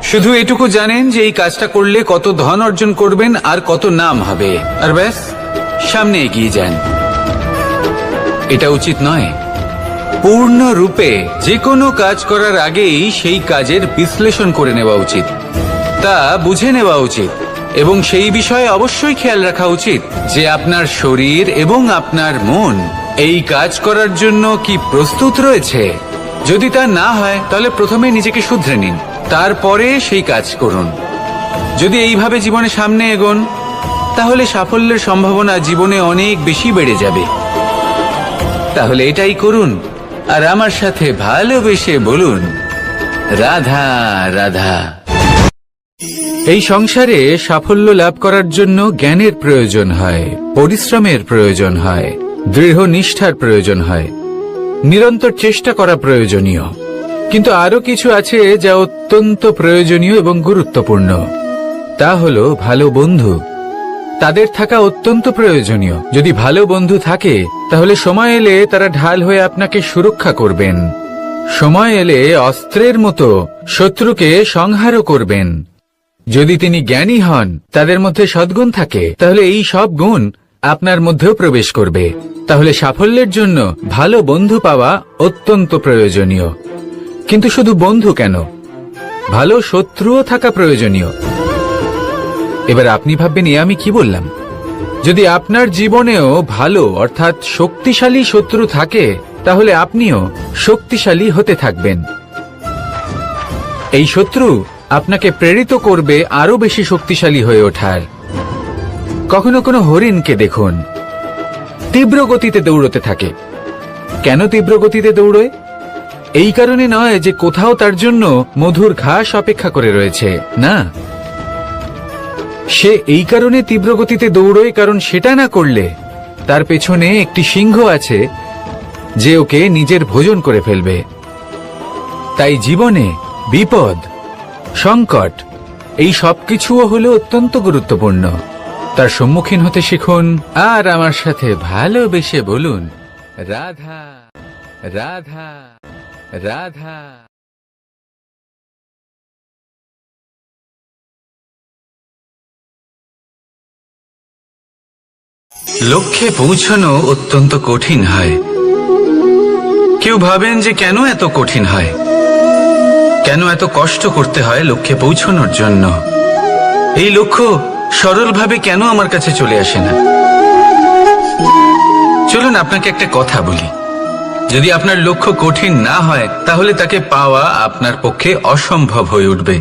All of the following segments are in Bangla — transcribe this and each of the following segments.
শুধু এটুকু জানেন যে এই কাজটা করলে কত ধন অর্জন করবেন আর কত নাম হবে, আর ব্যাস সামনে এগিয়ে যান। এটা উচিত নয়। পূর্ণরূপে যে কোনো কাজ করার আগেই সেই কাজের বিশ্লেষণ করে নেওয়া উচিত, তা বুঝে নেওয়া উচিত এবং সেই বিষয়ে অবশ্যই খেয়াল রাখা উচিত যে আপনার শরীর এবং আপনার মন এই কাজ করার জন্য কি প্রস্তুত রয়েছে। যদি তা না হয় তাহলে প্রথমে নিজেকে শুধরে নিন, তারপরে সেই কাজ করুন। যদি এইভাবে জীবনে সামনে এগোন তাহলে সাফল্যের সম্ভাবনা জীবনে অনেক বেশি বেড়ে যাবে। তাহলে এটাই করুন আর আমার সাথে ভালোবেসে বলুন, রাধা রাধা। এই সংসারে সাফল্য লাভ করার জন্য জ্ঞানের প্রয়োজন হয়, পরিশ্রমের প্রয়োজন হয়, দৃঢ় নিষ্ঠার প্রয়োজন হয়, নিরন্তর চেষ্টা করা প্রয়োজনীয়। কিন্তু আরো কিছু আছে যা অত্যন্ত প্রয়োজনীয় এবং গুরুত্বপূর্ণ। তা হলো ভালো বন্ধু। তাদের থাকা অত্যন্ত প্রয়োজনীয়। যদি ভালো বন্ধু থাকে তাহলে সময় এলে তারা ঢাল হয়ে আপনাকে সুরক্ষা করবেন। সময় এলে অস্ত্রের মতো শত্রুকে সংহারও করবেন। যদি তিনি জ্ঞানী হন, তাদের মধ্যে সদ্গুণ থাকে, তাহলে এই সব গুণ আপনার মধ্যেও প্রবেশ করবে। তাহলে সাফল্যের জন্য ভালো বন্ধু পাওয়া অত্যন্ত প্রয়োজনীয়। কিন্তু শুধু বন্ধু কেন, ভালো শত্রুও থাকা প্রয়োজনীয়। এবার আপনি ভাববেন, আমি কি বললাম? যদি আপনার জীবনেও ভালো অর্থাৎ শক্তিশালী শত্রু থাকে তাহলে আপনিও শক্তিশালী হতে থাকবেন। এই শত্রু আপনাকে প্রেরিত করবে আরো বেশি শক্তিশালী হয়ে ওঠার। কখনো কোনো হরিণকে দেখুন, তীব্র গতিতে দৌড়তে থাকে। কেন তীব্র গতিতে দৌড়য়? এই কারণে নয় যে কোথাও তার জন্য মধুর ঘাস অপেক্ষা করে রয়েছে, না। সে এই কারণে তীব্র গতিতে দৌড়য় কারণ সেটা না করলে তার পেছনে একটি সিংহ আছে যে ওকে নিজের ভোজন করে ফেলবে। তাই জীবনে বিপদ, সংকট এই সবকিছুও হলো অত্যন্ত গুরুত্বপূর্ণ। তার সম্মুখীন হতে শিখুন আর আমার সাথে ভালোবেসে বলুন, রাধা রাধা রাধা। লক্ষ্যে পৌঁছানো অত্যন্ত কঠিন হয়। কেউ ভাবেন যে কেন এত কঠিন হয়, কেন এত কষ্ট করতে হয় লক্ষ্যে পৌঁছানোর জন্য। এই লক্ষ্য সরলভাবে কেন আমার কাছে চলে আসে না? চলুন আপনাকে একটা কথা বলি, যদি আপনার লক্ষ্য কঠিন না হয় তাহলে তাকে পাওয়া আপনার পক্ষে অসম্ভব হয়ে উঠবে।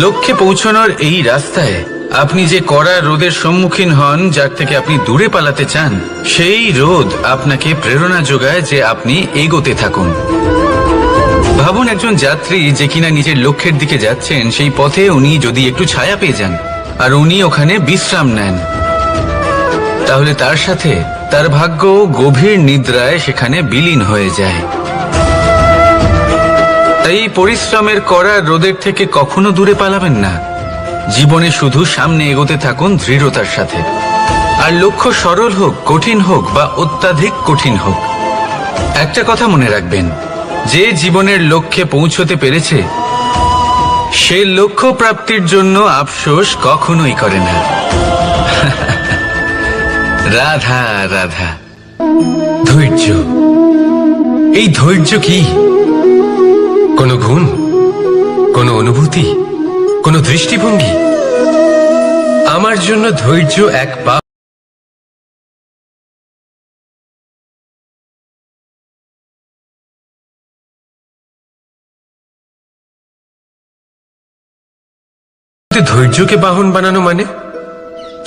লক্ষ্যে পৌঁছানোর এই রাস্তায় আপনি যে কড়া রোদের সম্মুখীন হন, যার থেকে আপনি দূরে পালাতে চান, সেই রোদ আপনাকে প্রেরণা যোগায় যে আপনি এগোতে থাকুন। ভাবুন একজন যাত্রী যে কিনা নিজের লক্ষ্যের দিকে যাচ্ছেন, সেই পথে উনি যদি একটু ছায়া পেয়ে যান আর উনি ওখানে বিশ্রাম নেন, তাহলে তার সাথে তার ভাগ্য গভীর নিদ্রায় সেখানে বিলীন হয়ে যায়। তাই পরিশ্রমের কড়া রোদের থেকে কখনো দূরে পালাবেন না। জীবনে শুধু সামনে এগোতে থাকুন দৃঢ়তার সাথে। আর লক্ষ্য সরল হোক, কঠিন হোক বা অত্যাধিক কঠিন হোক, একটা কথা মনে রাখবেন, যে জীবনের লক্ষ্যে পৌঁছতে পেরেছে সে লক্ষ্য প্রাপ্তির জন্য আফসোস কখনোই করে না। রাধা রাধা। ধৈর্য, এই ধৈর্য কি কোনো গুণ, কোনো অনুভূতি, কোনো দৃষ্টিভঙ্গি? আমার জন্য ধৈর্য এক বাক। ধৈর্যকে বাহন বানানো মানে?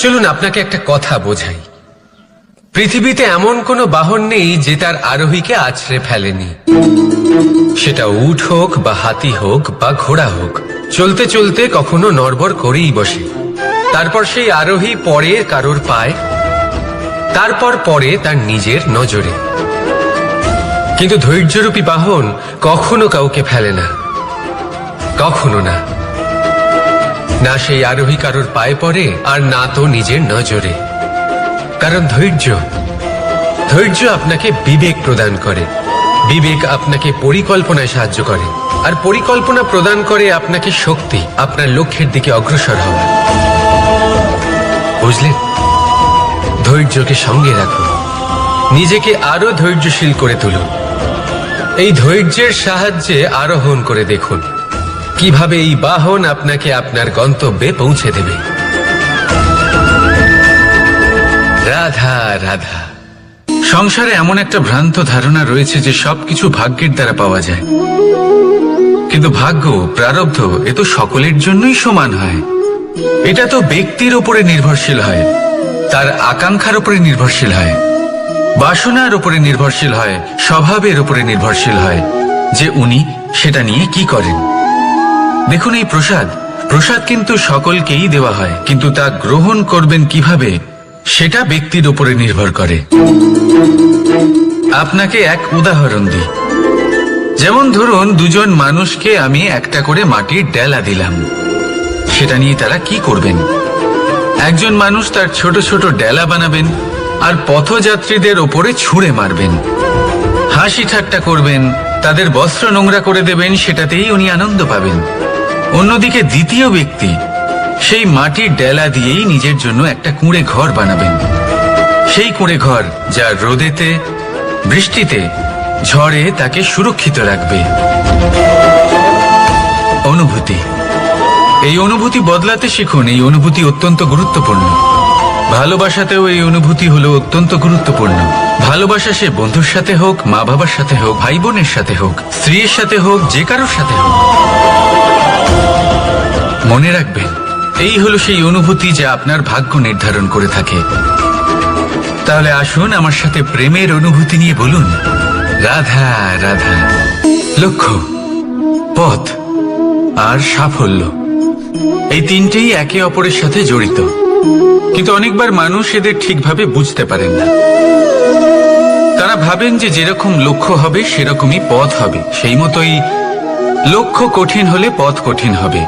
চলুন আপনাকে একটা কথা বোঝাই। পৃথিবীতে এমন কোনো বাহন নেই যে তার আরোহীকে আছড়ে ফেলেনি। সেটা উট হোক বা হাতি হোক বা ঘোড়া হোক, চলতে চলতে কখনো নড়বড় করেই বসে। তারপর সেই আরোহী পরে কারোর পায়, তারপর পরে তার নিজের নজরে। কিন্তু ধৈর্যরূপী বাহন কখনো কাউকে ফেলে না, কখনো না। না সেই আরোহী কারোর পায়ে পড়ে আর না তো নিজের নজরে। কারণ ধৈর্য আপনাকে বিবেক প্রদান করে। বিবেক আপনাকে পরিকল্পনায় সাহায্য করে। আর পরিকল্পনা প্রদান করে আপনাকে শক্তি আপনার লক্ষ্যের দিকে অগ্রসর হওয়ার। বুঝলেন? ধৈর্যকে সঙ্গে রাখুন, নিজেকে আরো ধৈর্যশীল করে তুলুন। এই ধৈর্যের সাহায্যে আরোহণ করে দেখুন কিভাবে এই বাহন আপনাকে আপনার গন্তব্যে পৌঁছে দেবে। রাধা রাধা। সংসারে এমন একটা ভ্রান্ত ধারণা রয়েছে যে সবকিছু ভাগ্যের দ্বারা পাওয়া যায়, কিন্তু ভাগ্য, প্রারব্ধ এ তো সকলের জন্যই সমান হয়। এটা তো ব্যক্তির উপরে নির্ভরশীল হয়, তার আকাঙ্ক্ষার উপরে নির্ভরশীল হয়, বাসনার উপরে নির্ভরশীল হয়, স্বভাবের উপরে নির্ভরশীল হয় যে উনি সেটা নিয়ে কি করেন। দেখুন, এই প্রসাদ কিন্তু সকলকেই দেওয়া হয়, কিন্তু তা গ্রহণ করবেন কিভাবে সেটা ব্যক্তির উপরে নির্ভর করে। আপনাকে এক উদাহরণ দিই। যেমন ধরুন, দুজন মানুষকে আমি একটা করে মাটির ডেলা দিলাম, সেটা নিয়ে তারা কি করবেন? একজন মানুষ তার ছোট ছোট ডেলা বানাবেন আর পথযাত্রীদের ওপরে ছুঁড়ে মারবেন, হাসি ঠাট্টা করবেন, তাদের বস্ত্র নোংরা করে দেবেন, সেটাতেই উনি আনন্দ পাবেন। অন্যদিকে দ্বিতীয় ব্যক্তি সেই মাটির ডেলা দিয়েই নিজের জন্য একটা কুঁড়ে ঘর বানাবেন। সেই কুঁড়ে ঘর যা রোদেতে, বৃষ্টিতে, ঝড়ে তাকে সুরক্ষিত রাখবে। অনুভূতি, এই অনুভূতি বদলাতে শিখুন। এই অনুভূতি অত্যন্ত গুরুত্বপূর্ণ। ভালোবাসাতেও এই অনুভূতি হলো অত্যন্ত গুরুত্বপূর্ণ। ভালোবাসা সে বন্ধুর সাথে হোক, মা বাবার সাথে হোক, ভাই বোনের সাথে হোক, স্ত্রীর সাথে হোক, যে কারোর সাথে হোক। মনে রাখবেন, এই হলো সেই অনুভূতি যা আপনার ভাগ্য নির্ধারণ করে থাকে। তাহলে আসুন আমার সাথে প্রেমের অনুভূতি নিয়ে বলুন, রাধা রাধা। লক্ষ্য, পথ আর সাফল্য, এই তিনটেই একে অপরের সাথে জড়িত, কিন্তু অনেকবার মানুষ এদের ঠিকভাবে বুঝতে পারেন না। তারা ভাবেন যে যেরকম লক্ষ্য হবে সেরকমই পথ হবে, সেই মতোই লক্ষ্য কঠিন হলে পথ কঠিন হবে,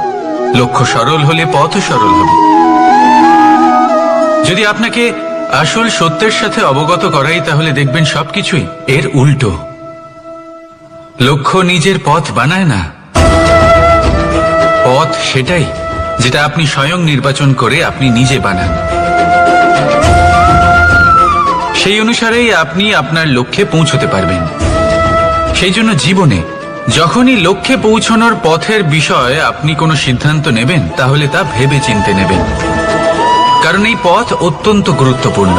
লক্ষ্য সরল হলে পথও সরল হবে। যদি আপনাকে আসল সত্যের সাথে অবগত করাই, তাহলে দেখবেন সবকিছুই এর উল্টো। লক্ষ্য নিজের পথ বানায় না, পথ সেটাই যেটা আপনি স্বয়ং নির্বাচন করে আপনি নিজে বানান। সেই অনুসারেই আপনি আপনার লক্ষ্যে পৌঁছতে পারবেন। সেই জন্য জীবনে যখনই লক্ষ্যে পৌঁছানোর পথের বিষয়ে আপনি কোনো সিদ্ধান্ত নেবেন, তাহলে তা ভেবে চিন্তে নেবেন, কারণ এই পথ অত্যন্ত গুরুত্বপূর্ণ।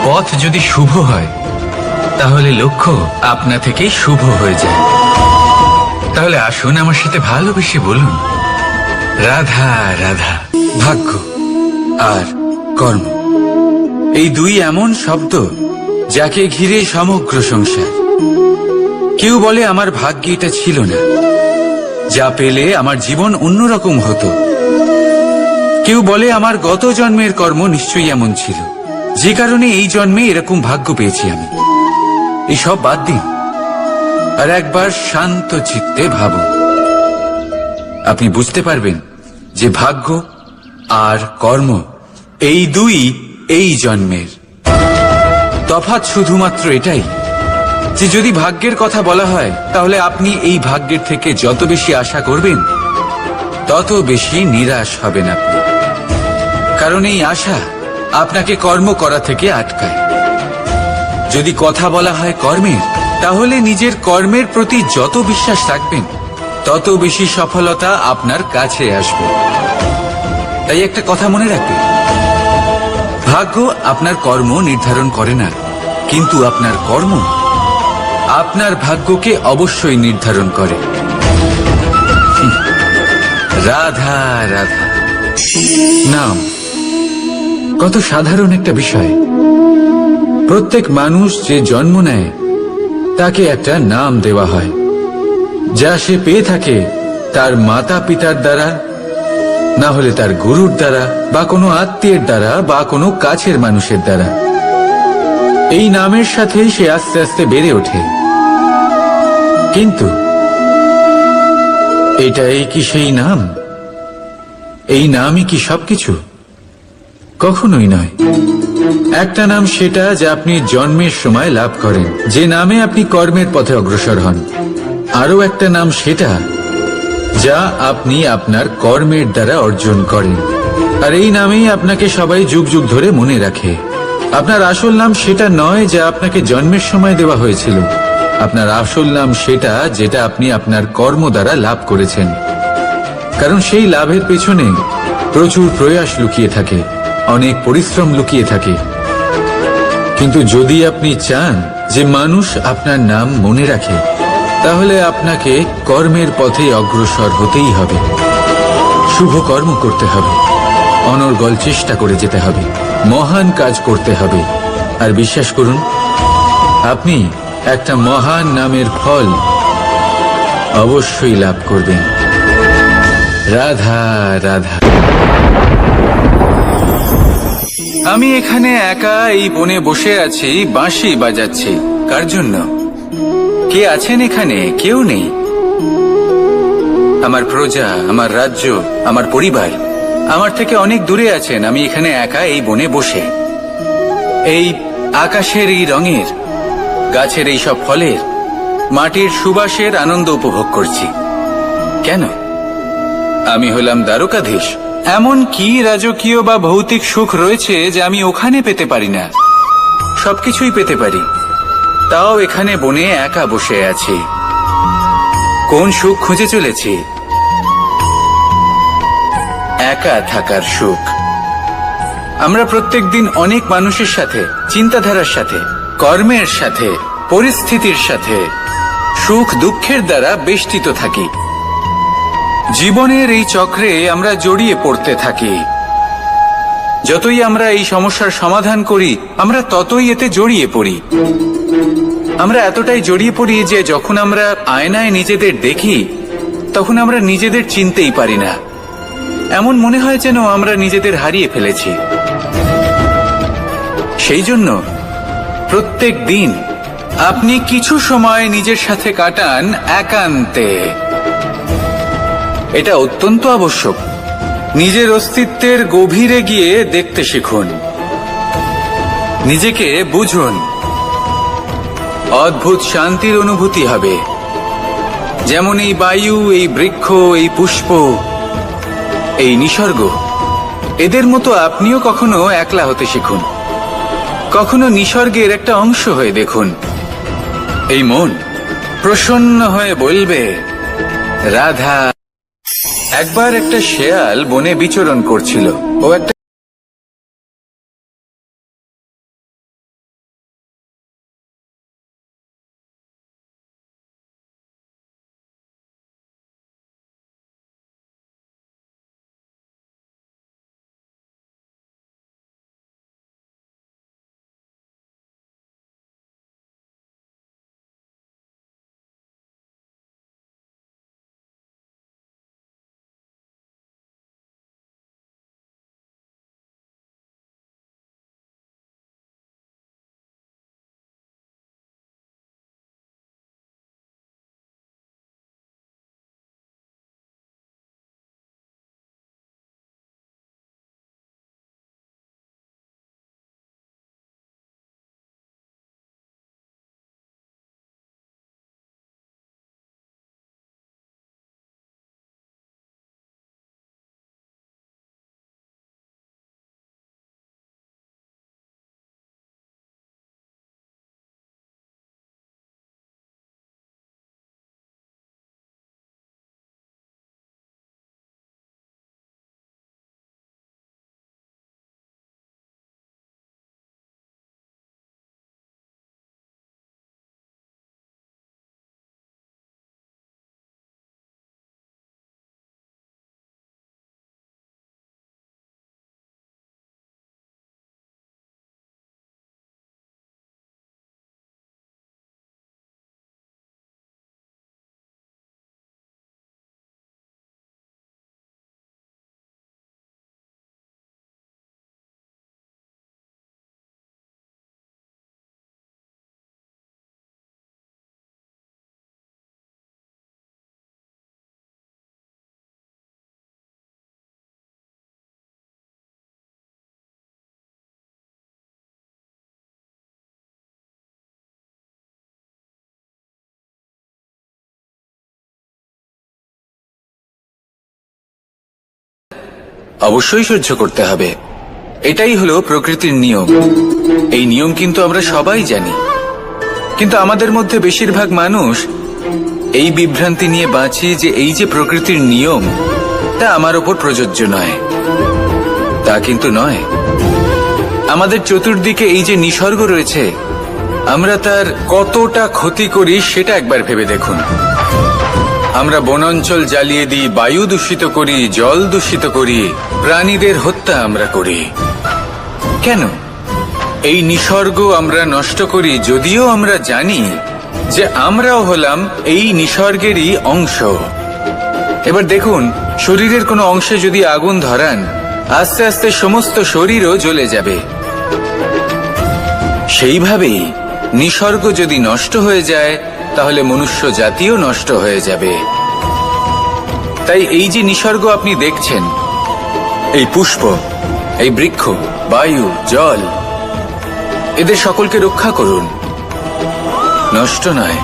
পথ যদি শুভ হয়, তাহলে লক্ষ্য আপনা থেকেই শুভ হয়ে যায়। তাহলে আসুন আমার সাথে ভালোবেসে বলুন, রাধা রাধা। ভাগ্য আর কর্ম, এই দুই এমন শব্দ যাকে ঘিরে সমগ্র সংসার। কেউ বলে আমার ভাগ্যে এটা ছিল না, যা পেলে আমার জীবন অন্যরকম হতো। কেউ বলে আমার গত জন্মের কর্ম নিশ্চয়ই এমন ছিল, যে কারণে এই জন্মে এরকম ভাগ্য পেয়েছি আমি। এসব বাদ দিন আর একবার শান্ত চিত্তে ভাবুন। আপনি বুঝতে পারবেন যে ভাগ্য আর কর্ম এই দুই এই জন্মের। তফাৎ শুধুমাত্র এটাই যে যদি ভাগ্যের কথা বলা হয়, তাহলে আপনি এই ভাগ্যের থেকে যত বেশি আশা করবেন, তত বেশি নিরাশ হবেন আপনি, কারণ এই আশা আপনাকে কর্ম করা থেকে আটকায়। যদি কথা বলা হয় কর্মের, তাহলে নিজের কর্মের প্রতি যত বিশ্বাস রাখবেন, তত বেশি সফলতা আপনার কাছে আসবে। তাই একটা কথা মনে রাখবেন, ভাগ্য আপনার কর্ম নির্ধারণ করে না, কিন্তু আপনার কর্ম আপনার ভাগ্যকে অবশ্যই নির্ধারণ করে। রাধা রাধা। নাম কত সাধারণ একটা বিষয়। প্রত্যেক মানুষ যে জন্ম নেয়, তাকে একটা নাম দেওয়া হয়, যা সে পেয়ে থাকে তার মাতা পিতার দ্বারা, না হলে তার গুরুর দ্বারা, বা কোনো আত্মীয়ের দ্বারা, বা কোনো কাছের মানুষের দ্বারা। এই নামের সাথেই সে আস্তে আস্তে বেড়ে ওঠে। কিন্তু এটাই কি সেই নাম? এই নামই কি সবকিছু? কখনোই নয়। একটা নাম সেটা যা আপনি জন্মের সময় লাভ করেন, যে নামে আপনি কর্মের পথে অগ্রসর হন। আরো একটা নাম সেটা যা আপনি আপনার কর্মের দ্বারা অর্জন করেন, আর এই নামেই আপনাকে সবাই যুগ যুগ ধরে মনে রাখে। আপনার আসল নাম সেটা নয় যা আপনাকে জন্মের সময় দেওয়া হয়েছিল। আপনার আসল নাম সেটা যেটা আপনি আপনার কর্ম দ্বারা লাভ করেছেন, কারণ সেই লাভের পেছনে প্রচুর প্রয়াস লুকিয়ে থাকে, অনেক পরিশ্রম লুকিয়ে থাকে। কিন্তু যদি আপনি চান যে মানুষ আপনার নাম মনে রাখে, তাহলে আপনাকে কর্মের পথে অগ্রসর হতেই হবে, শুভ কর্ম করতে হবে, অনর্গল চেষ্টা করে যেতে হবে, মহান কাজ করতে হবে। আর বিশ্বাস করুন, আপনি একটা মহান নামের ফল অবশ্যই লাভ করবেন। রাধা রাধা। আমি এখানে একা এই বনে বসে আছি, বাঁশি বাজাচ্ছি। কার জন্য? কে আছেন এখানে? কেউ নেই। আমার প্রজা, আমার রাজ্য, আমার পরিবার আমার থেকে অনেক দূরে আছেন। আমি এখানে একা এই বনে বসে এই আকাশের এই রঙের, গাছের এই সব ফলের, মাটির সুবাসের আনন্দ উপভোগ করছি। কেন? আমি হলাম দ্বারকাধীশ। এমন কি রাজকীয় বা ভৌতিক সুখ রয়েছে যে আমি ওখানে পেতে পারি না? সবকিছুই পেতে পারি, তাও এখানে বনে একা বসে আছি। কোন সুখ খুঁজে চলেছি? একা থাকার সুখ। আমরা প্রত্যেকদিন অনেক মানুষের সাথে, চিন্তাধারার সাথে, কর্মের সাথে, পরিস্থিতির সাথে, সুখ দুঃখের দ্বারা বেষ্টিত থাকি। জীবনের এই চক্রে আমরা জড়িয়ে পড়তে থাকি। যতই আমরা এই সমস্যার সমাধান করি, আমরা ততই এতে জড়িয়ে পড়ি। আমরা এতটাই জড়িয়ে পড়ি যে যখন আমরা আয়নায় নিজেদের দেখি, তখন আমরা নিজেদের চিনতেই পারি না। এমন মনে হয় যেন আমরা নিজেদের হারিয়ে ফেলেছি। সেই জন্য প্রত্যেক দিন আপনি কিছু সময় নিজের সাথে কাটান একান্তে। এটা অত্যন্ত আবশ্যক। নিজের অস্তিত্বের গভীরে গিয়ে দেখতে শিখুন, নিজেকে বুঝুন। অদ্ভুত শান্তির অনুভূতি হবে। যেমন এই বায়ু, এই বৃক্ষ, এই পুষ্প, এই নিসর্গ, এদের মতো আপনিও কখনো একলা হতে শিখুন। কখনো নিসর্গের একটা অংশ হয়ে দেখুন। এই মন প্রসন্ন হয়ে বলবে, রাধা। একবার একটা শেয়াল বনে বিচরণ করছিল। ও একটা অবশ্যই সহ্য করতে হবে। এটাই হলো প্রকৃতির নিয়ম। এই নিয়ম কিন্তু আমরা সবাই জানি, কিন্তু আমাদের মধ্যে বেশিরভাগ মানুষ এই বিভ্রান্তি নিয়ে বাঁচি যে এই যে প্রকৃতির নিয়ম তা আমার ওপর প্রযোজ্য নয়। তা কিন্তু নয়। আমাদের চতুর্দিকে এই যে নিসর্গ রয়েছে, আমরা তার কতটা ক্ষতি করি সেটা একবার ভেবে দেখুন। আমরা বনাঞ্চল জ্বালিয়ে দিই, বায়ু দূষিত করি, জল দূষিত করি, প্রাণীদের হত্যা আমরা করি। কেন? এই নিসর্গ আমরা নষ্ট করি, যদিও আমরা জানি যে আমরাও হলাম এই নিসর্গেরই অংশ। এবার দেখুন, শরীরের কোনো অংশে যদি আগুন ধরান, আস্তে আস্তে সমস্ত শরীরও জ্বলে যাবে। সেইভাবেই নিসর্গ যদি নষ্ট হয়ে যায়, তাহলে মনুষ্য জাতিও নষ্ট হয়ে যাবে। তাই এই যে নিসর্গ আপনি দেখছেন, এই পুষ্প, এই বৃক্ষ, বায়ু, জল, এদের সকলকে রক্ষা করুন, নষ্ট নয়।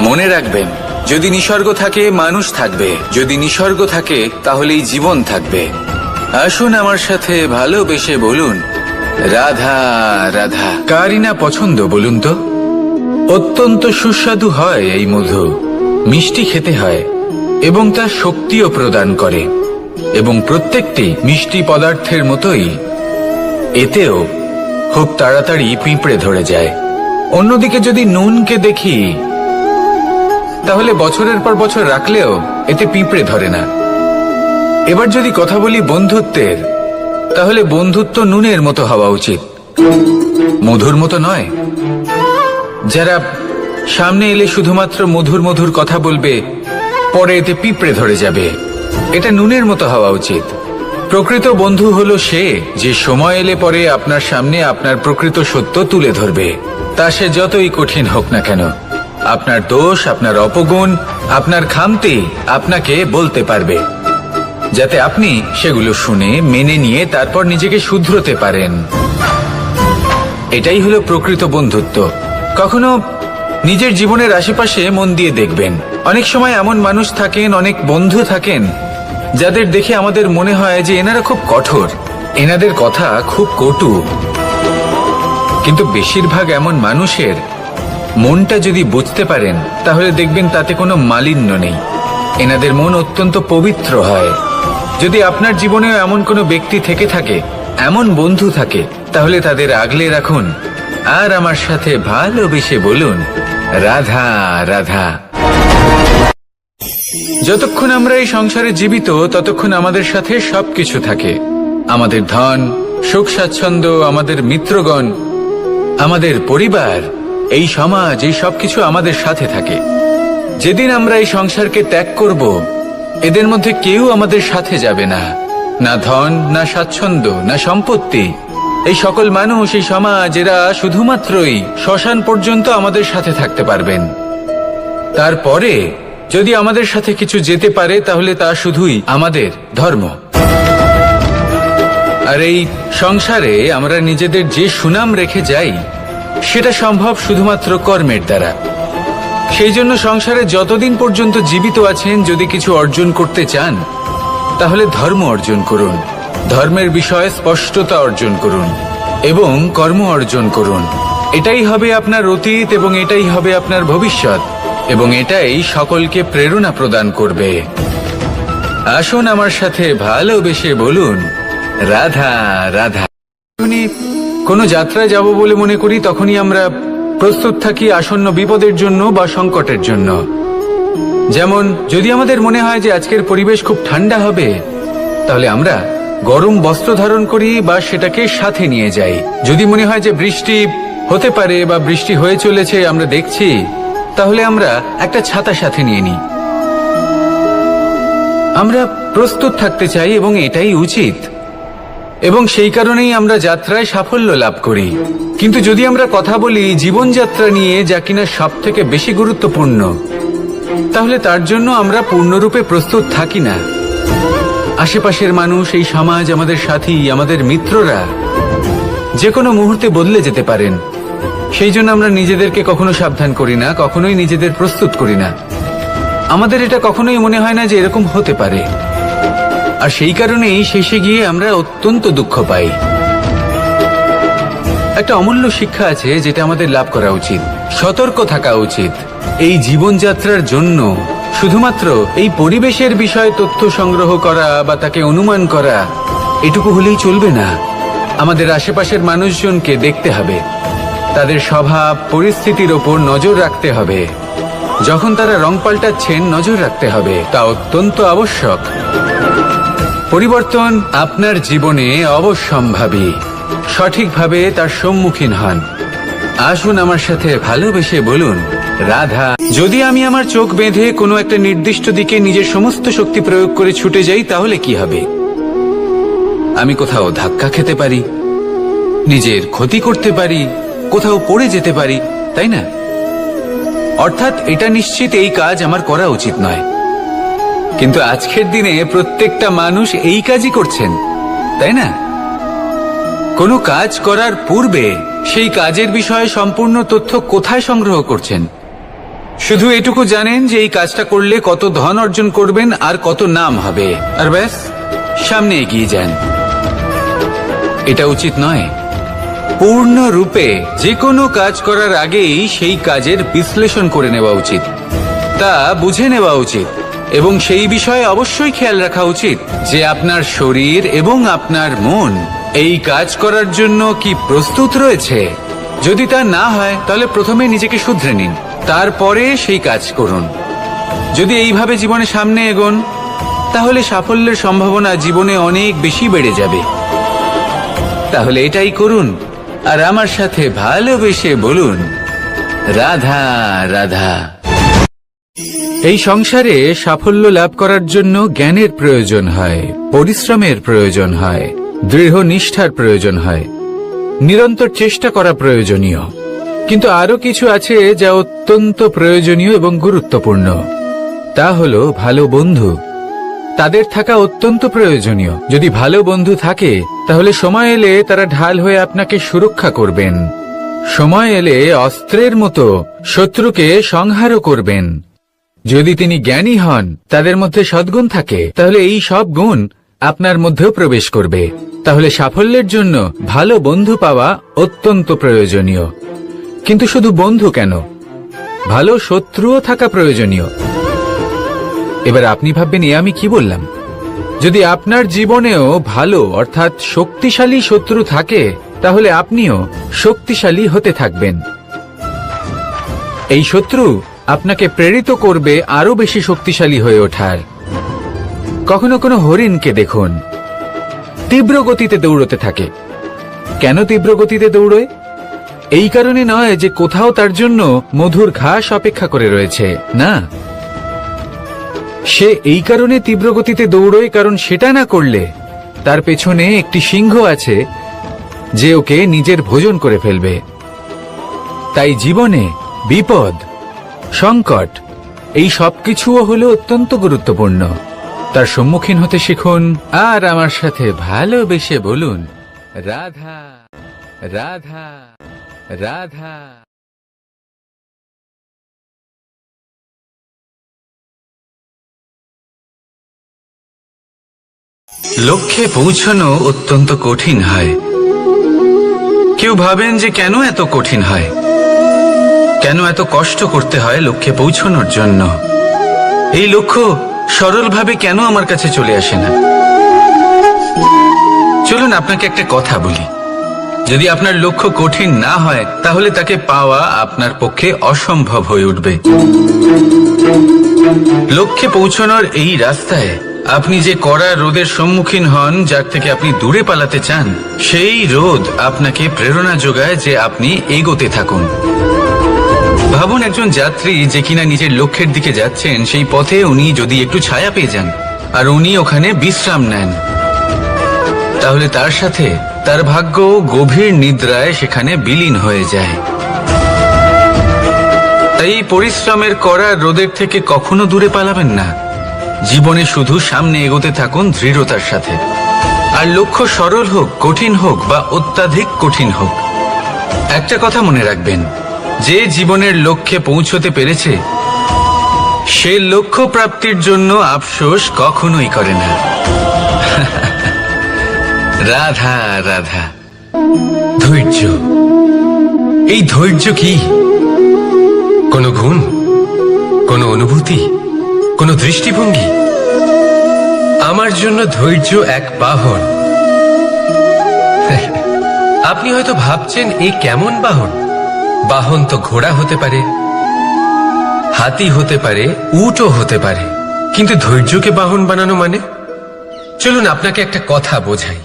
মনে রাখবেন, যদি নিসর্গ থাকে মানুষ থাকবে, যদি নিসর্গ থাকে তাহলেই জীবন থাকবে। আসুন আমার সাথে ভালোবেসে বলুন, রাধা রাধা। কারই না পছন্দ বলুন তো? অত্যন্ত সুস্বাদু হয় এই মধু, মিষ্টি খেতে হয় এবং তা শক্তিও প্রদান করে। এবং প্রত্যেকটি মিষ্টি পদার্থের মতোই এতেও খুব তাড়াতাড়ি পিঁপড়ে ধরে যায়। অন্যদিকে যদি নুনকে দেখি, তাহলে বছরের পর বছর রাখলেও এতে পিঁপড়ে ধরে না। এবার যদি কথা বলি বন্ধুত্বের, তাহলে বন্ধুত্ব নুনের মতো হওয়া উচিত, মধুর মতো নয়। যারা সামনে এলে শুধুমাত্র মধুর মধুর কথা বলবে, পরে এতে পিঁপড়ে ধরে যাবে, এটা নুনের মতো হওয়া উচিত। প্রকৃত বন্ধু হলো সে যে সময় এলে পরে আপনার সামনে আপনার প্রকৃত সত্য তুলে ধরবে, তা সে যতই কঠিন হোক না কেন। আপনার দোষ, আপনার অপগুণ, আপনার খামতি আপনাকে বলতে পারবে, যাতে আপনি সেগুলো শুনে মেনে নিয়ে তারপর নিজেকে শুধরোতে পারেন। এটাই হলো প্রকৃত বন্ধুত্ব। কখনো নিজের জীবনের আশেপাশে মন দিয়ে দেখবেন, অনেক সময় এমন মানুষ থাকেন, অনেক বন্ধু থাকেন, যাদের দেখে আমাদের মনে হয় যে এনারা খুব কঠোর, এনাদের কথা খুব কটু। কিন্তু বেশিরভাগ এমন মানুষের মনটা যদি বুঝতে পারেন, তাহলে দেখবেন তাতে কোনো মালিন্য নেই। এনাদের মন অত্যন্ত পবিত্র হয়। যদি আপনার জীবনেও এমন কোনো ব্যক্তি থেকে থাকে, এমন বন্ধু থাকে, তাহলে তাদের আগলে রাখুন আর আমার সাথে ভালোবেসে বলুন, রাধা রাধা। যতক্ষণ আমরা এই সংসারে জীবিত, ততক্ষণ আমাদের সাথে সবকিছু থাকে। আমাদের ধন, সুখ স্বাচ্ছন্দ্য, আমাদের মিত্রগণ, আমাদের পরিবার, এই সমাজ, এই সবকিছু আমাদের সাথে থাকে। যেদিন আমরা এই সংসারকে ত্যাগ করব, এদের মধ্যে কেউ আমাদের সাথে যাবে না, না ধন, না স্বাচ্ছন্দ্য, না সম্পত্তি। এই সকল মানুষ, এই সমাজ, এরা শুধুমাত্রই শ্মশান পর্যন্ত আমাদের সাথে থাকতে পারবেন। তারপরে যদি আমাদের সাথে কিছু যেতে পারে, তাহলে তা শুধুই আমাদের ধর্ম। আর এই সংসারে আমরা নিজেদের যে সুনাম রেখে যাই, সেটা সম্ভব শুধুমাত্র কর্মের দ্বারা। সেই জন্য সংসারে যতদিন পর্যন্ত জীবিত আছেন, যদি কিছু অর্জন করতে চান, তাহলে ধর্ম অর্জন করুন, ধর্মের বিষয়ে স্পষ্টতা অর্জন করুন এবং কর্ম অর্জন করুন। এটাই হবে আপনার অতীত এবং এটাই হবে আপনার ভবিষ্যৎ, এবং এটাই সকলকে প্রেরণা প্রদান করবে। আসুন আমার সাথে ভালোবেসে বলুন, রাধা রাধা। কোনো যাত্রায় যাব বলে মনে করি, তখনই আমরা প্রস্তুত থাকি আসন্ন বিপদের জন্য বা সংকটের জন্য। যেমন যদি আমাদের মনে হয় যে আজকের পরিবেশ খুব ঠান্ডা হবে, তাহলে আমরা গরম বস্ত্র ধারণ করি বা সেটাকে সাথে নিয়ে যাই। যদি মনে হয় যে বৃষ্টি হতে পারে বা বৃষ্টি হয়ে চলেছে, আমরা দেখছি, তাহলে আমরা একটা ছাতা সাথে নিয়ে নিই। আমরা প্রস্তুত থাকতে চাই এবং এটাই উচিত, এবং সেই কারণেই আমরা যাত্রায় সাফল্য লাভ করি। কিন্তু যদি আমরা কথা বলি জীবনযাত্রা নিয়ে, যা কিনা সব থেকে বেশি গুরুত্বপূর্ণ, তাহলে তার জন্য আমরা পূর্ণরূপে প্রস্তুত থাকি না। আশেপাশের মানুষ, এই সমাজ, আমাদের সাথী, আমাদের মিত্ররা যে কোনো মুহূর্তে বদলে যেতে পারেন। সেই জন্য আমরা নিজেদেরকে কখনো সাবধান করি না, কখনোই নিজেদের প্রস্তুত করি না। আমাদের এটা কখনোই মনে হয় না যে এরকম হতে পারে। আর সেই কারণেই শেষে গিয়ে আমরা অত্যন্ত দুঃখ পাই। একটা অমূল্য শিক্ষা আছে যেটা আমাদের লাভ করা উচিত। সতর্ক থাকা উচিত। এই জীবনযাত্রার জন্য শুধুমাত্র এই পরিবেশের বিষয়ে তথ্য সংগ্রহ করা বা তাকে অনুমান করা এটুকু হলেই চলবে না। আমাদের আশেপাশের মানুষজনকে দেখতে হবে, তাদের স্বভাব পরিস্থিতির ওপর নজর রাখতে হবে। যখন তারা রং পাল্টাচ্ছেন নজর রাখতে হবে, তা অত্যন্ত আবশ্যক। পরিবর্তন আপনার জীবনে অবশ্যম্ভাবী। সঠিকভাবে তার সম্মুখীন হন। আসুন আমার সাথে ভালোবেসে বলুন, রাধা। যদি আমি আমার চোখ বেঁধে কোনো একটা নির্দিষ্ট দিকে নিজের সমস্ত শক্তি প্রয়োগ করে ছুটে যাই তাহলে কি হবে? আমি কোথাও ধাক্কা খেতে পারি, নিজের ক্ষতি করতে পারি, কোথাও পড়ে যেতে পারি, তাই না? অর্থাৎ এটা নিশ্চিত এই কাজ আমার করা উচিত নয়। কিন্তু আজকের দিনে প্রত্যেকটা মানুষ এই কাজই করছেন, তাই না? কোনো কাজ করার পূর্বে সেই কাজের বিষয়ে সম্পূর্ণ তথ্য কোথায় সংগ্রহ করছেন? শুধু এটুকু জানেন যে এই কাজটা করলে কত ধন অর্জন করবেন আর কত নাম হবে, আর ব্যাস সামনে এগিয়ে যান। এটা উচিত নয়। পূর্ণরূপে যে কোনো কাজ করার আগেই সেই কাজের বিশ্লেষণ করে নেওয়া উচিত, তা বুঝে নেওয়া উচিত এবং সেই বিষয়ে অবশ্যই খেয়াল রাখা উচিত যে আপনার শরীর এবং আপনার মন এই কাজ করার জন্য কি প্রস্তুত রয়েছে। যদি তা না হয় তাহলে প্রথমে নিজেকে শুধরে নিন, তারপরে সেই কাজ করুন। যদি এইভাবে জীবনে সামনে এগোন তাহলে সাফল্যের সম্ভাবনা জীবনে অনেক বেশি বেড়ে যাবে। তাহলে এটাই করুন আর আমার সাথে ভালোবেসে বলুন, রাধা রাধা। এই সংসারে সাফল্য লাভ করার জন্য জ্ঞানের প্রয়োজন হয়, পরিশ্রমের প্রয়োজন হয়, দৃঢ় নিষ্ঠার প্রয়োজন হয়, নিরন্তর চেষ্টা করা প্রয়োজনীয়। কিন্তু আরো কিছু আছে যা অত্যন্ত প্রয়োজনীয় এবং গুরুত্বপূর্ণ। তা হলো ভালো বন্ধু। তাদের থাকা অত্যন্ত প্রয়োজনীয়। যদি ভালো বন্ধু থাকে তাহলে সময় এলে তারা ঢাল হয়ে আপনাকে সুরক্ষা করবেন। সময় এলে অস্ত্রের মতো শত্রুকে সংহারও করবেন। যদি তিনি জ্ঞানী হন, তাদের মধ্যে সদ্গুণ থাকে, তাহলে এই সব গুণ আপনার মধ্যেও প্রবেশ করবে। তাহলে সাফল্যের জন্য ভালো বন্ধু পাওয়া অত্যন্ত প্রয়োজনীয়। কিন্তু শুধু বন্ধু কেন, ভালো শত্রুও থাকা প্রয়োজনীয়। এবার আপনি ভাববেন, এ আমি কি বললাম? যদি আপনার জীবনেও ভালো অর্থাৎ শক্তিশালী শত্রু থাকে তাহলে আপনিও শক্তিশালী হতে থাকবেন। এই শত্রু আপনাকে প্রেরিত করবে আরো বেশি শক্তিশালী হয়ে ওঠার। কখনো কোনো হরিণকে দেখুন, তীব্র গতিতে দৌড়তে থাকে। কেন তীব্র গতিতে দৌড়য়? এই কারণে নয় যে কোথাও তার জন্য মধুর ঘাস অপেক্ষা করে রয়েছে, না। সে এই কারণে তীব্র গতিতে দৌড়য় কারণ সেটা না করলে তার পেছনে একটি সিংহ আছে যে ওকে নিজের ভোজন করে ফেলবে। তাই জীবনে বিপদ, সংকট এই সবকিছুও হলো অত্যন্ত গুরুত্বপূর্ণ। তার সম্মুখীন হতে শিখুন আর আমার সাথে ভালোবেসে বলুন, রাধা রাধা রাধা। লক্ষ্যে পৌঁছানো অত্যন্ত কঠিন হয়। কেউ ভাবেন যে কেন এত কঠিন হয়, কেন এত কষ্ট করতে হয় লক্ষ্যে পৌঁছানোর জন্য। এই লক্ষ্য সরলভাবে কেন আমার কাছে চলে আসে না? চলুন আপনাকে একটা কথা বলি, যদি আপনার লক্ষ্য কঠিন না হয় তাহলে তাকে পাওয়া আপনার পক্ষে অসম্ভব হয়ে উঠবে। লক্ষ্যে পৌঁছানোর এই রাস্তায় আপনি যে কড়া রোদের সম্মুখীন হন, যার থেকে আপনি দূরে পালাতে চান, সেই রোদ আপনাকে প্রেরণা যোগায় যে আপনি এগোতে থাকুন। ভাবুন একজন যাত্রী যে কিনা নিজের লক্ষ্যের দিকে যাচ্ছেন, সেই পথে উনি যদি একটু ছায়া পেয়ে যান আর উনি ওখানে বিশ্রাম নেন, তাহলে তার সাথে তার ভাগ্য গভীর নিদ্রায় সেখানে বিলীন হয়ে যায়। তাই পরিশ্রমের কড়া রোদের থেকে কখনো দূরে পালাবেন না। জীবনে শুধু সামনে এগোতে থাকুন দৃঢ়তার সাথে। আর লক্ষ্য সরল হোক, কঠিন হোক বা অত্যাধিক কঠিন হোক, একটা কথা মনে রাখবেন, যে জীবনের লক্ষ্যে পৌঁছতে পেরেছে সে লক্ষ্য প্রাপ্তির জন্য আফসোস কখনোই করে না। রাধা রাধা। ধৈর্য, এই ধৈর্য কি কোনো গুণ, কোনো অনুভূতি, কোনো দৃষ্টিভঙ্গি? আমার জন্য ধৈর্য এক বাহন। আপনি হয়তো ভাবছেন এই কেমন বাহন? বাহন তো ঘোড়া হতে পারে, হাতি হতে পারে, উটও হতে পারে, কিন্তু ধৈর্যকে বাহন বানানো মানে? চলুন আপনাকে একটা কথা বোঝাই।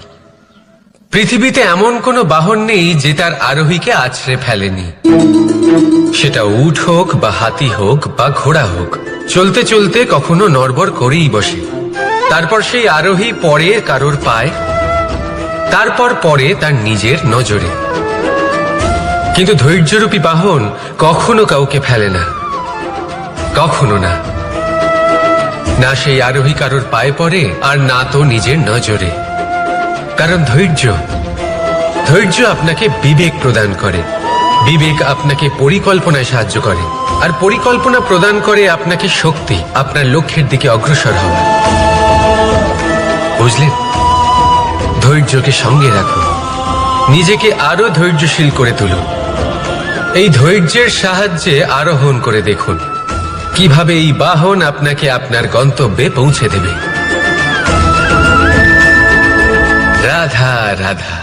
পৃথিবীতে এমন কোনো বাহন নেই যে তার আরোহীকে আছড়ে ফেলেনি। সেটা উট হোক বা হাতি হোক বা ঘোড়া হোক, চলতে চলতে কখনো নড়বড় করেই বসে। তারপর সেই আরোহী পরে কারোর পায়, তারপর পরে তার নিজের নজরে। কিন্তু ধৈর্যরূপী বাহন কখনো কাউকে ফেলে না, কখনো না। না সেই আরোহী কারোর পায়ে পড়ে, আর না তো নিজের নজরে। কারণ ধৈর্য আপনাকে বিবেক প্রদান করে, বিবেক আপনাকে পরিকল্পনায় সাহায্য করে, আর পরিকল্পনা প্রদান করে আপনাকে শক্তি, আপনার লক্ষ্যের দিকে অগ্রসর হওয়া। বুঝলেন? ধৈর্যকে সঙ্গে রাখুন, নিজেকে আরো ধৈর্যশীল করে তুলুন। এই ধৈর্যের সাহায্যে আরোহণ করে দেখুন কিভাবে এই বাহন আপনাকে আপনার গন্তব্যে পৌঁছে দেবে। রাধা রাধা।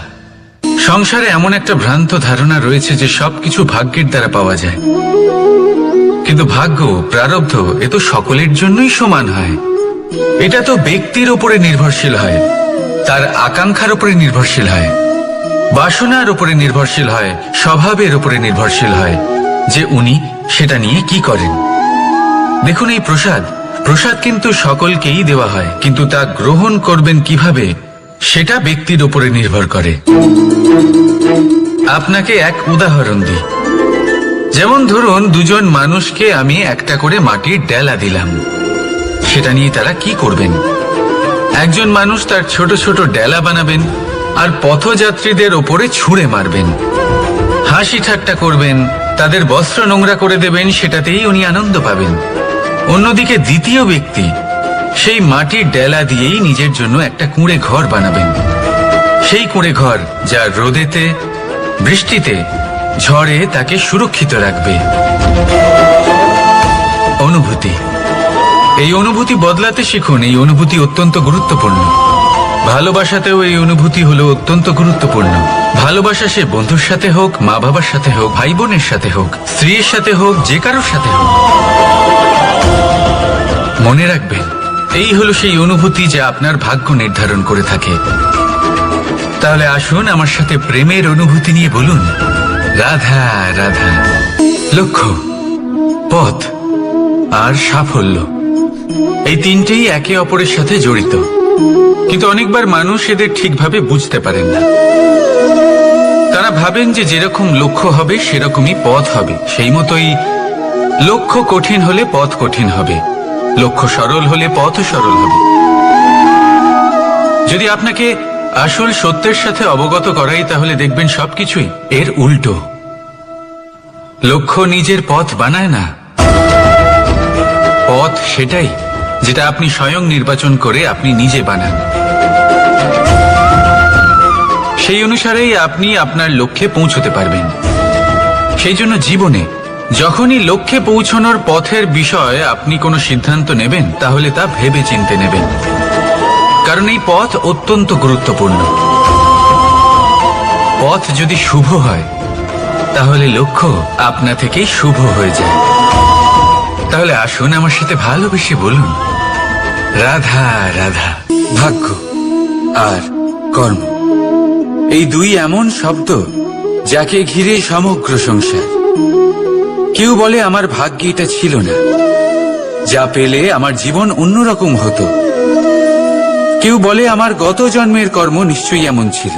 সংসারে এমন একটা ভ্রান্ত ধারণা রয়েছে যে সবকিছু ভাগ্যের দ্বারা পাওয়া যায়, কিন্তু ভাগ্য, প্রারব্ধ এ তো সকলের জন্যই সমান হয়। এটা তো ব্যক্তির উপরে নির্ভরশীল হয়, তার আকাঙ্ক্ষার উপরে নির্ভরশীল হয়, বাসনার উপরে নির্ভরশীল হয়, স্বভাবের উপরে নির্ভরশীল হয় যে উনি সেটা নিয়ে কি করেন। দেখুন, এই প্রসাদ কিন্তু সকলকেই দেওয়া হয়, কিন্তু তা গ্রহণ করবেন কিভাবে সেটা ব্যক্তির উপরে নির্ভর করে। আপনাকে এক উদাহরণ দিই। যেমন ধরুন, দুজন মানুষকে আমি একটা করে মাটির ডেলা দিলাম, সেটা নিয়ে তারা কি করবেন? একজন মানুষ তার ছোট ছোট ডেলা বানাবেন আর পথযাত্রীদের ওপরে ছুঁড়ে মারবেন, হাসি ঠাট্টা করবেন, তাদের বস্ত্র নোংরা করে দেবেন, সেটাতেই উনি আনন্দ পাবেন। অন্যদিকে দ্বিতীয় ব্যক্তি সেই মাটির ডেলা দিয়েই নিজের জন্য একটা কুঁড়ে ঘর বানাবেন। সেই কুঁড়ে ঘর যা রোদেতে, বৃষ্টিতে, ঝড়ে তাকে সুরক্ষিত রাখবে। অনুভূতি, এই অনুভূতি বদলাতে শিখুন। এই অনুভূতি অত্যন্ত গুরুত্বপূর্ণ। ভালোবাসাতেও এই অনুভূতি হলো অত্যন্ত গুরুত্বপূর্ণ। ভালোবাসা সে বন্ধুর সাথে হোক, মা বাবার সাথে হোক, ভাই বোনের সাথে হোক, স্ত্রীর সাথে হোক, যে কারোর সাথে হোক। মনে রাখবেন, এই হলো সেই অনুভূতি যা আপনার ভাগ্য নির্ধারণ করে থাকে। তাহলে আসুন আমার সাথে প্রেমের অনুভূতি নিয়ে বলুন, রাধা রাধা। লক্ষ্য, পথ আর সাফল্য, এই তিনটেই একে অপরের সাথে জড়িত, কিন্তু অনেকবার মানুষ এদের ঠিকভাবে বুঝতে পারেন না। তারা ভাবেন যে যেরকম লক্ষ্য হবে সেরকমই পথ হবে, সেই মতোই লক্ষ্য কঠিন হলে পথ কঠিন হবে, লক্ষ্য সরল হলে পথও সরল হবে। যদি আপনাকে আসল সত্যের সাথে অবগত করাই, তাহলে দেখবেন সবকিছুই এর উল্টো। লক্ষ্য নিজের পথ বানায় না, পথ সেটাই যেটা আপনি স্বয়ং নির্বাচন করে আপনি নিজে বানান। সেই অনুসারেই আপনি আপনার লক্ষ্যে পৌঁছতে পারবেন। সেই জন্য জীবনে যখনই লক্ষ্যে পৌঁছানোর পথের বিষয়ে আপনি কোনো সিদ্ধান্ত নেবেন, তাহলে তা ভেবে চিন্তে নেবেন, কারণ এই পথ অত্যন্ত গুরুত্বপূর্ণ। পথ যদি শুভ হয়, তাহলে লক্ষ্য আপনা থেকেই শুভ হয়ে যায়। তাহলে আসুন আমার সাথে ভালোবেসে বলুন, রাধা রাধা। ভাগ্য আর কর্ম, এই দুই এমন শব্দ যাকে ঘিরে সমগ্র সংসার। কেউ বলে আমার ভাগ্যে এটা ছিল না, যা পেলে আমার জীবন অন্যরকম হতো। কেউ বলে আমার গত জন্মের কর্ম নিশ্চয়ই এমন ছিল,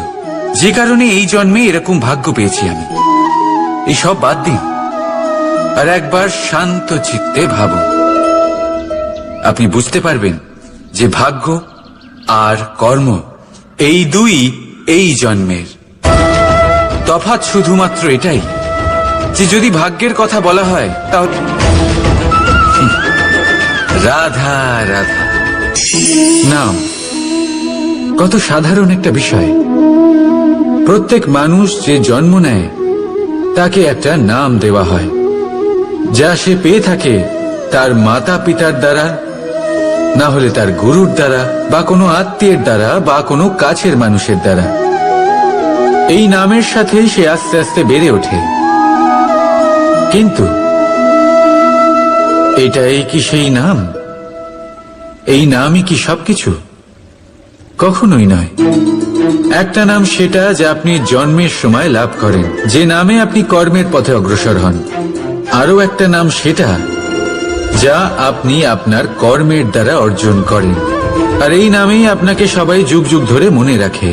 যে কারণে এই জন্মে এরকম ভাগ্য পেয়েছি আমি। এসব বাদ দিন আর একবার শান্ত চিত্তে ভাবুন। আপনি বুঝতে পারবেন যে ভাগ্য আর কর্ম এই দুই এই জন্মের। তফাৎ শুধুমাত্র এটাই যে যদি ভাগ্যের কথা বলা হয়, তাহলে রাধা রাধা। নাম কত সাধারণ একটা বিষয়। প্রত্যেক মানুষ যে জন্ম নেয় তাকে একটা নাম দেওয়া হয়, যা সে পেয়ে থাকে তার মাতা পিতার দ্বারা, না হলে তার গুরুর দ্বারা, বা কোনো আত্মীয়ের দ্বারা, বা কোনো কাছের মানুষের দ্বারা। এই নামের সাথেই সে আস্তে আস্তে বেড়ে ওঠে। কিন্তু এটাই কি সেই নাম? এই নামই কি সবকিছু? কখনোই নয়। একটা নাম সেটা যা আপনি জন্মের সময় লাভ করেন, যে নামে আপনি কর্মের পথে অগ্রসর হন। আরও একটা নাম সেটা যা আপনি আপনার কর্মের দ্বারা অর্জন করেন, আর এই নামেই আপনাকে সবাই যুগ যুগ ধরে মনে রাখে।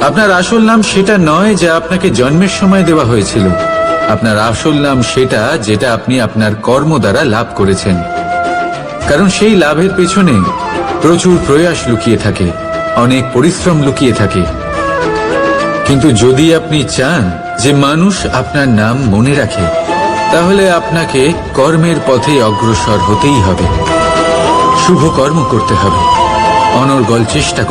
আপনার আসল নাম সেটা নয় যা আপনাকে জন্মের সময় দেওয়া হয়েছিল। আপনার আসল নাম সেটা যেটা আপনি আপনার কর্ম দ্বারা লাভ করেছেন, কারণ সেই লাভের পেছনে প্রচুর প্রয়াস লুকিয়ে থাকে, অনেক পরিশ্রম লুকিয়ে থাকে। কিন্তু যদি আপনি চান যে মানুষ আপনার নাম মনে রাখে, তাহলে আপনাকে কর্মের পথে অগ্রসর হতেই হবে, শুভ কর্ম করতে হবে, অনর্গল চেষ্টা করতে